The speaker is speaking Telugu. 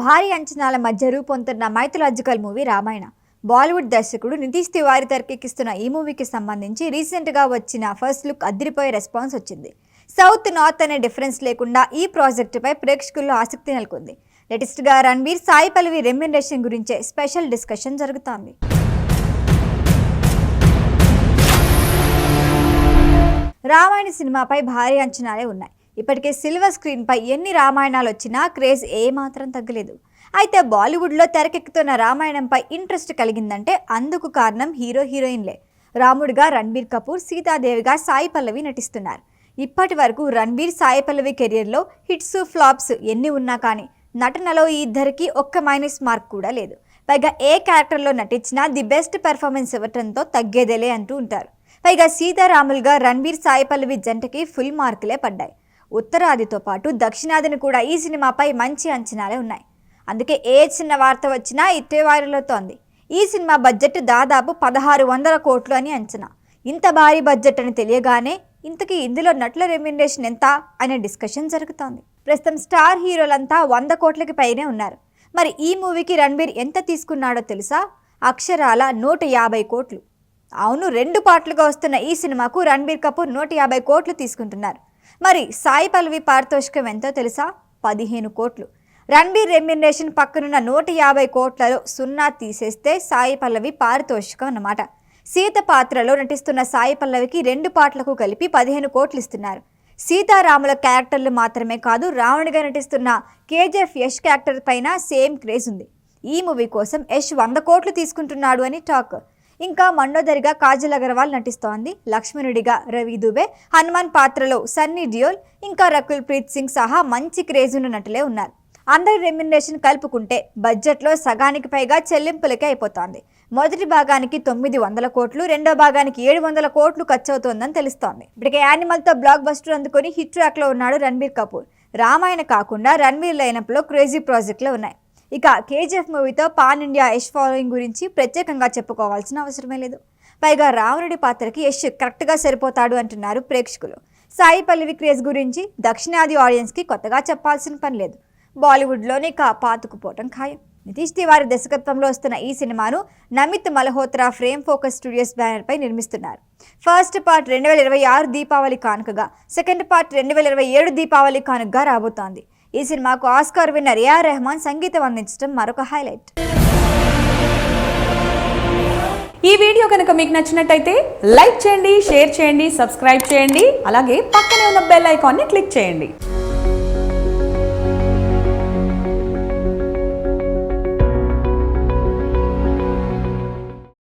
భారీ అంచనాల మధ్య రూపొందుతున్న మైథలాజికల్ మూవీ రామాయణ. బాలీవుడ్ దర్శకుడు నితీష్ తివారీ తెరకెక్కిస్తున్న ఈ మూవీకి సంబంధించి రీసెంట్గా వచ్చిన ఫస్ట్ లుక్ అదిరిపోయే రెస్పాన్స్ వచ్చింది. సౌత్ నార్త్ అనే డిఫరెన్స్ లేకుండా ఈ ప్రాజెక్టుపై ప్రేక్షకుల్లో ఆసక్తి నెలకొంది. లేటెస్ట్గా రణ్బీర్, సాయి పల్లవి రెమ్యునరేషన్ గురించే స్పెషల్ డిస్కషన్ జరుగుతోంది. రామాయణ సినిమాపై భారీ అంచనాలే ఉన్నాయి. ఇప్పటికే సిల్వర్ స్క్రీన్పై ఎన్ని రామాయణాలు వచ్చినా క్రేజ్ ఏమాత్రం తగ్గలేదు. అయితే బాలీవుడ్లో తెరకెక్కుతున్న రామాయణంపై ఇంట్రెస్ట్ కలిగిందంటే అందుకు కారణం హీరోయిన్లే. రాముడిగా రణ్బీర్ కపూర్, సీతాదేవిగా సాయి పల్లవి నటిస్తున్నారు. ఇప్పటి వరకు రణ్బీర్, సాయి పల్లవి కెరియర్లో హిట్స్, ఫ్లాప్స్ ఎన్ని ఉన్నా కానీ నటనలో ఈ ఇద్దరికి ఒక్క మైనస్ మార్క్ కూడా లేదు. పైగా ఏ క్యారెక్టర్లో నటించినా ది బెస్ట్ పెర్ఫార్మెన్స్ ఇవ్వటంతో తగ్గేదేలే అంటూ ఉంటారు. పైగా సీతారాములుగా రణ్బీర్, సాయి పల్లవి జంటకి ఫుల్ మార్కులే పడ్డాయి. ఉత్తరాదితో పాటు దక్షిణాదిని కూడా ఈ సినిమాపై మంచి అంచనాలే ఉన్నాయి. అందుకే ఏ చిన్న వార్త వచ్చినా ఇట్టే వైరల్ అవుతోంది. ఈ సినిమా బడ్జెట్ దాదాపు 1600 కోట్లు అని అంచనా. ఇంత భారీ బడ్జెట్ అని తెలియగానే ఇంతకీ ఇందులో నటుల రెమ్యునరేషన్ ఎంత అనే డిస్కషన్ జరుగుతోంది. ప్రస్తుతం స్టార్ హీరోలంతా 100 కోట్లకి పైనే ఉన్నారు. మరి ఈ మూవీకి రణ్బీర్ ఎంత తీసుకున్నాడో తెలుసా? అక్షరాల 150 కోట్లు. అవును, 2 పార్ట్లుగా వస్తున్న ఈ సినిమాకు రణ్బీర్ కపూర్ 150 కోట్లు తీసుకుంటున్నారు. మరి సాయి పల్లవి పారితోషికం ఎంతో తెలుసా? 15 కోట్లు. రణ్బీర్ రెమ్యునరేషన్ పక్కనున్న 150 కోట్లలో 0 తీసేస్తే సాయి పల్లవి పారితోషికం అన్నమాట. సీత పాత్రలో నటిస్తున్న సాయి పల్లవికి 2 పార్ట్లకు కలిపి 15 కోట్లు ఇస్తున్నారు. సీతారాముల క్యారెక్టర్లు మాత్రమే కాదు, రావణుడిగా నటిస్తున్న కేజీఎఫ్ యష్ క్యారెక్టర్ పైన సేమ్ క్రేజ్ ఉంది. ఈ మూవీ కోసం యష్ 100 కోట్లు తీసుకుంటున్నాడు అని టాక్. ఇంకా మండోదరిగా కాజల్ అగర్వాల్ నటిస్తోంది. లక్ష్మణుడిగా రవి దుబే, హనుమాన్ పాత్రలో సన్నీ డియోల్, ఇంకా రకుల్ ప్రీత్ సింగ్ సహా మంచి క్రేజ్ ఉన్న నటులే ఉన్నారు. అందరి రెమ్యునరేషన్ కలుపుకుంటే బడ్జెట్లో సగానికి పైగా చెల్లింపులకే అయిపోతోంది. మొదటి భాగానికి 900 కోట్లు, రెండో భాగానికి 700 కోట్లు ఖర్చు అవుతోందని తెలుస్తోంది. ఇప్పటికే యానిమల్తో బ్లాక్ బస్టర్ అందుకొని హిట్ ట్రాక్లో ఉన్నాడు రణ్బీర్ కపూర్. రామాయణ కాకుండా రణ్బీర్ లైనప్లో క్రేజీ ప్రాజెక్టులు ఉన్నాయి. ఇక కేజీఎఫ్ మూవీతో పాన్ ఇండియా యష్ ఫాలోయింగ్ గురించి ప్రత్యేకంగా చెప్పుకోవాల్సిన అవసరమే లేదు. పైగా రావణుడి పాత్రకి యష్ కరెక్ట్గా సరిపోతాడు అంటున్నారు ప్రేక్షకులు. సాయి పల్లవి క్రేజ్ గురించి దక్షిణాది ఆడియన్స్కి కొత్తగా చెప్పాల్సిన పని లేదు. బాలీవుడ్లోనే పాతుకుపోవటం ఖాయం. నితీష్ తివారీ దర్శకత్వంలో వస్తున్న ఈ సినిమాను Namit Malhotra frame focus studios బ్యానర్పై నిర్మిస్తున్నారు. ఫస్ట్ పార్ట్ 2026 దీపావళి కానుకగా, సెకండ్ పార్ట్ 2027 దీపావళి కానుకగా రాబోతోంది. ఈ సినిమాకు ఆస్కార్ విన్నర్ ఏఆర్ రెహమాన్ సంగీతం అందించడం మరొక హైలైట్. ఈ వీడియో కనుక మీకు నచ్చినట్టయితే లైక్ చేయండి, షేర్ చేయండి, సబ్స్క్రైబ్ చేయండి. అలాగే పక్కనే ఉన్న బెల్ ఐకాన్ని క్లిక్ చేయండి.